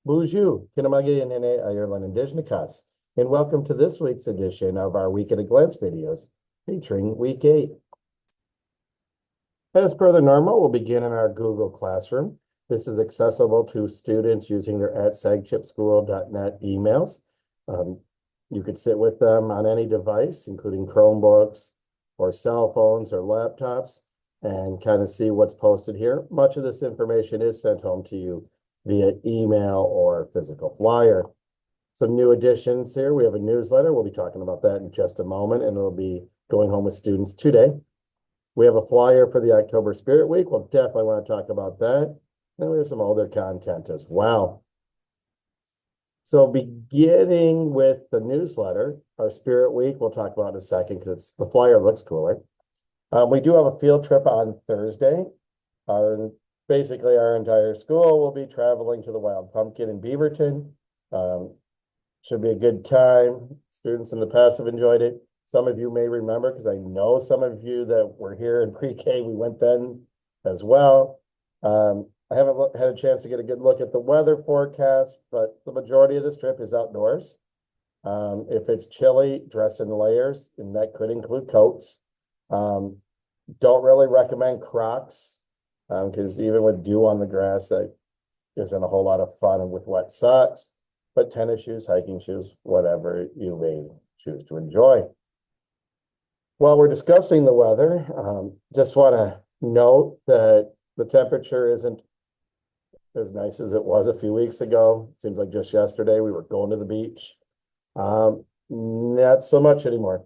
Bonjour, Kinamagi and Nene Ireland Indigenous, and welcome to this week's edition of our Week at a Glance videos featuring Week 8. As per the normal, we'll begin in our Google Classroom. This is accessible to students using their @sagchipschool.net emails. You could sit with them on any device, including Chromebooks or cell phones or laptops, and kind of see what's posted here. Much of this information is sent home to you via email or physical flyer. Some new additions here. We have a newsletter. We'll be talking about that in just a moment, and it'll be going home with students today. We have a flyer for the October Spirit Week. We'll definitely want to talk about that. And we have some other content as well. So beginning with the newsletter, our Spirit Week, we'll talk about in a second because the flyer looks cooler. We do have a field trip on Thursday. Basically, our entire school will be traveling to the Wild Pumpkin in Beaverton. Should be a good time. Students in the past have enjoyed it. Some of you may remember, because I know some of you that were here in pre-K, we went then as well. I haven't had a chance to get a good look at the weather forecast, but the majority of this trip is outdoors. If it's chilly, dress in layers, and that could include coats. Don't really recommend Crocs. Because even with dew on the grass, that isn't a whole lot of fun with wet socks, but tennis shoes, hiking shoes, whatever you may choose to enjoy. While we're discussing the weather, just want to note that the temperature isn't as nice as it was a few weeks ago. It seems like just yesterday we were going to the beach. Not so much anymore.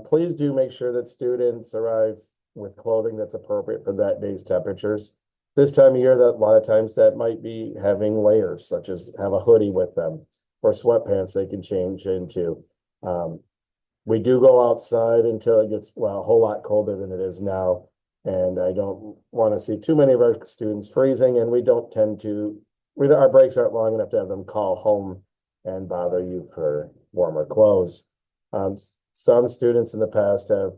Please do make sure that students arrive with clothing that's appropriate for that day's temperatures. This time of year, that a lot of times that might be having layers, such as have a hoodie with them or sweatpants they can change into. We do go outside until it gets, well, a whole lot colder than it is now. And I don't want to see too many of our students freezing, and we don't tend to, our breaks aren't long enough to have them call home and bother you for warmer clothes. Some students in the past have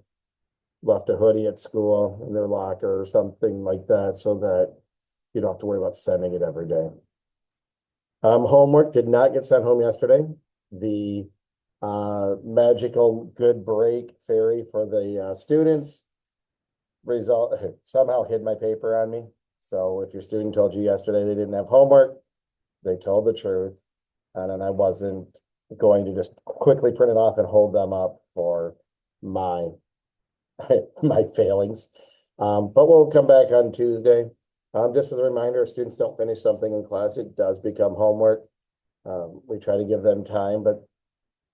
left a hoodie at school in their locker or something like that so that you don't have to worry about sending it every day. Homework did not get sent home yesterday. The magical good break fairy for the students somehow hid my paper on me. So if your student told you yesterday they didn't have homework, they told the truth. And then I wasn't going to just quickly print it off and hold them up for my failings. But we'll come back on Tuesday. Just as a reminder, if students don't finish something in class, it does become homework. We try to give them time, but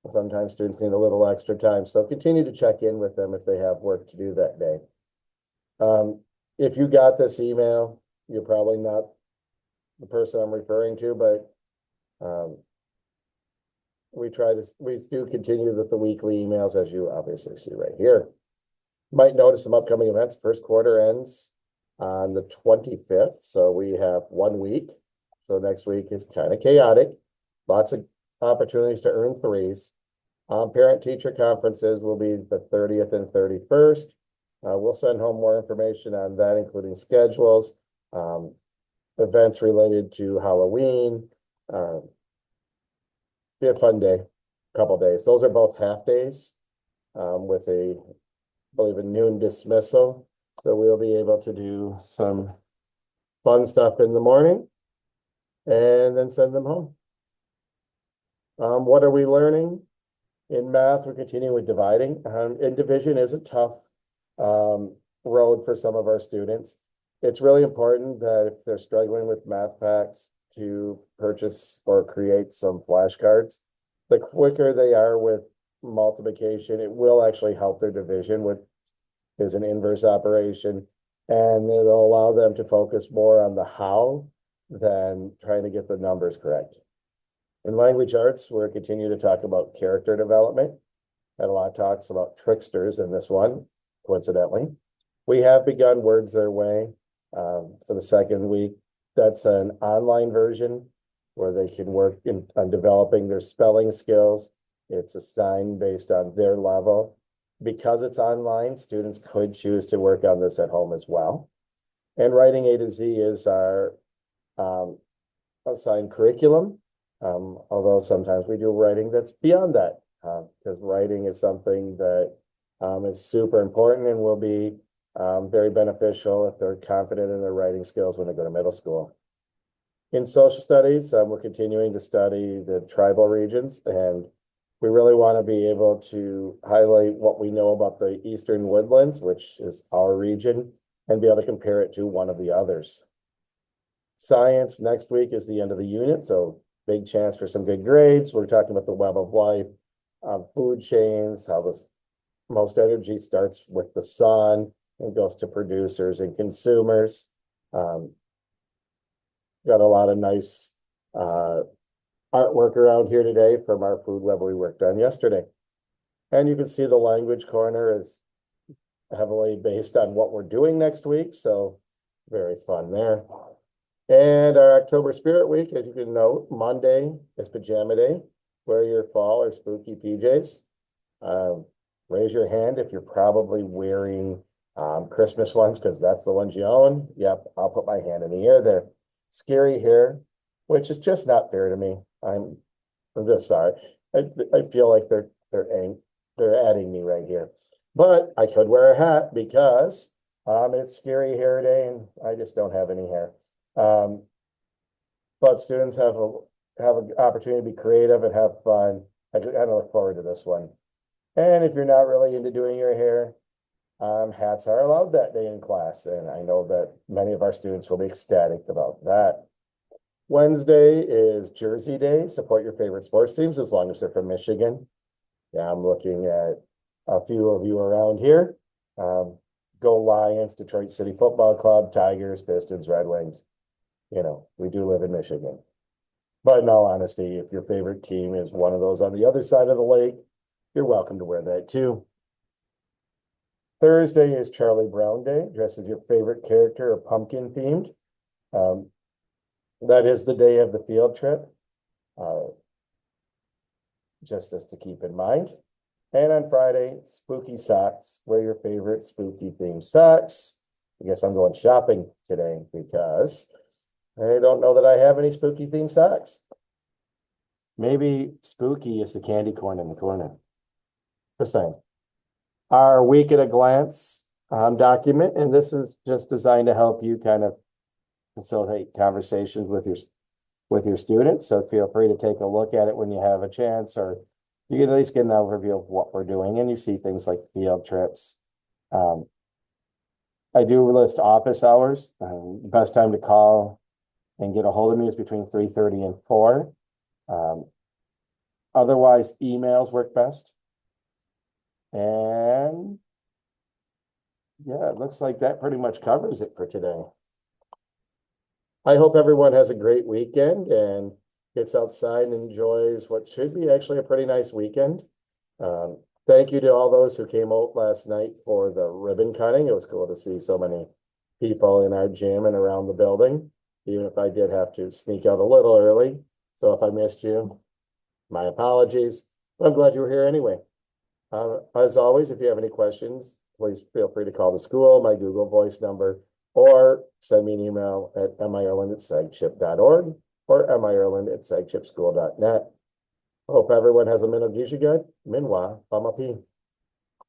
sometimes students need a little extra time. So continue to check in with them if they have work to do that day. If you got this email, you're probably not the person I'm referring to, but we do continue with the weekly emails, as you obviously see right here. Might notice some upcoming events. First quarter ends on the 25th, so we have 1 week. So next week is kind of chaotic. Lots of opportunities to earn threes. Parent-teacher conferences will be the 30th and 31st. We'll send home more information on that, including schedules, events related to Halloween. Be a fun day, couple days. Those are both half days with I believe a noon dismissal. So we'll be able to do some fun stuff in the morning and then send them home. What are we learning? In math, we're continuing with dividing. And division is a tough road for some of our students. It's really important that if they're struggling with math packs to purchase or create some flashcards. The quicker they are with multiplication, it will actually help their division, which is an inverse operation, and it'll allow them to focus more on the how than trying to get the numbers correct. In language arts, we're continuing to talk about character development. Had a lot of talks about tricksters in this one, coincidentally. We have begun Words Their Way for the second week. That's an online version where they can work on developing their spelling skills. It's assigned based on their level. Because it's online, students could choose to work on this at home as well. And Writing A to Z is our assigned curriculum. Although sometimes we do writing that's beyond that, because writing is something that is super important and will be very beneficial if they're confident in their writing skills when they go to middle school. In social studies, we're continuing to study the tribal regions, and we really want to be able to highlight what we know about the Eastern Woodlands, which is our region, and be able to compare it to one of the others. Science next week is the end of the unit, so big chance for some good grades. We're talking about the web of life, food chains, how this most energy starts with the sun and goes to producers and consumers. Got a lot of nice artwork around here today from our food web we worked on yesterday. And you can see the language corner is heavily based on what we're doing next week, so very fun there. And our October Spirit Week, as you can note, Monday is pajama day. Wear your fall or spooky PJs. Raise your hand if you're probably wearing Christmas ones, because that's the ones you own. Yep, I'll put my hand in the air there. Scary hair, which is just not fair to me. I'm just sorry. I feel like they're adding me right here. But I could wear a hat because it's Scary Hair Day and I just don't have any hair. But students have an opportunity to be creative and have fun. I kind of look forward to this one. And if you're not really into doing your hair, hats are allowed that day in class. And I know that many of our students will be ecstatic about that. Wednesday is Jersey Day. Support your favorite sports teams as long as they're from Michigan. Yeah, I'm looking at a few of you around here. Go Lions, Detroit City Football Club, Tigers, Pistons, Red Wings. You know, we do live in Michigan. But in all honesty, if your favorite team is one of those on the other side of the lake, you're welcome to wear that too. Thursday is Charlie Brown Day. Dress as your favorite character or pumpkin themed. That is the day of the field trip. Just as to keep in mind. And on Friday, spooky socks. Wear your favorite spooky themed socks. I guess I'm going shopping today because I don't know that I have any spooky themed socks. Maybe spooky is the candy corn in the corner. Just saying. Our week at a glance document, and this is just designed to help you kind of facilitate conversations with your students. So feel free to take a look at it when you have a chance, or you can at least get an overview of what we're doing, and you see things like field trips. I do list office hours. Best time to call and get a hold of me is between 3:30 and 4. Otherwise, emails work best. And yeah, it looks like that pretty much covers it for today. I hope everyone has a great weekend and gets outside and enjoys what should be actually a pretty nice weekend. Thank you to all those who came out last night for the ribbon cutting. It was cool to see so many people in our gym and around the building, even if I did have to sneak out a little early. So if I missed you, my apologies. But I'm glad you were here anyway. As always, if you have any questions, please feel free to call the school, my Google Voice number, or send me an email at mireland@segchip.org or mireland@segchipschool.net. Hope everyone has a Minogishigad, Minwa, Pamapi.